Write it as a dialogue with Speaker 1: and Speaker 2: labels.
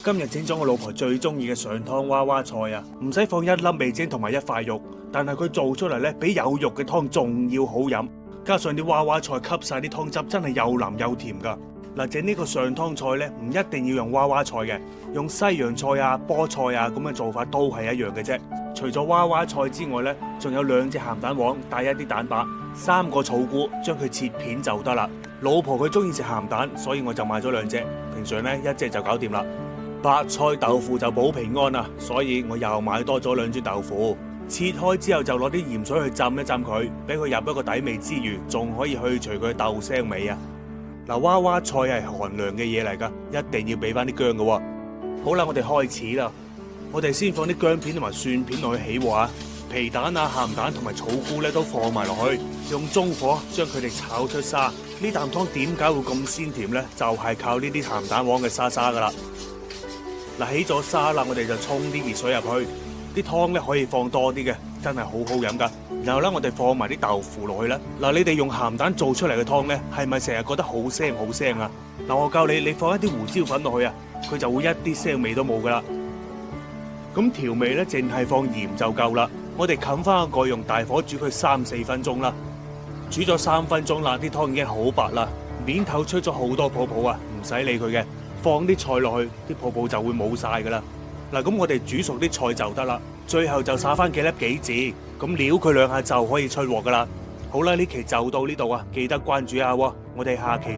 Speaker 1: 今日整咗我老婆最中意嘅上湯娃娃菜啊，唔使放一粒味精同埋一塊肉，但係佢做出嚟咧比有肉嘅湯仲要好飲，加上啲娃娃菜吸晒啲湯汁，真係又腍又甜噶。嗱，整呢個上湯菜咧，唔一定要用娃娃菜嘅，用西洋菜啊、菠菜啊咁嘅做法都係一樣嘅啫。除咗娃娃菜之外咧，仲有2隻鹹蛋黃帶一啲蛋白，3個草菇，將佢切片就得啦。老婆佢中意食鹹蛋，所以我就買咗2隻，平常咧1隻就搞掂啦。白菜豆腐就保平安啦，所以我又買多咗2樽豆腐，切開之後就攞啲鹽水去浸一浸佢，俾佢入一個底味之餘，仲可以去除佢豆腥味啊。嗱，娃娃菜係寒涼嘅嘢嚟噶，一定要俾翻啲薑嘅喎。好啦，我哋開始啦。我哋先放啲薑片同埋蒜片落去起鑊啊，皮蛋啊、鹹蛋同埋草菇咧都放埋落去，用中火將佢哋炒出沙。呢啖湯點解會咁鮮甜呢？就係靠呢啲鹹蛋黃嘅沙沙噶啦。嗱，起咗沙啦，我哋就沖啲熱水入去，啲湯咧可以放多啲嘅，真係好好飲噶。然後咧，我哋放埋啲豆腐落去啦。嗱，你哋用鹹蛋做出嚟嘅湯咧，係咪成日覺得好腥好腥啊？嗱，我教你，你放一啲胡椒粉落去啊，佢就會一啲腥味都冇噶啦。咁調味咧，淨係放鹽就夠啦。我哋冚翻個蓋，用大火煮佢3-4分鐘啦。煮咗3分鐘啦，啲湯已經好白啦，面頭出咗好多泡泡啊，唔使理佢嘅。放啲菜落去，啲泡泡就會冇晒噶啦。嗱，咁我哋煮熟啲菜就得啦。最後就撒翻幾粒杞子，咁撩佢2下就可以出鑊噶啦。好啦，呢期就到呢度啊，記得關注下喎，我哋下期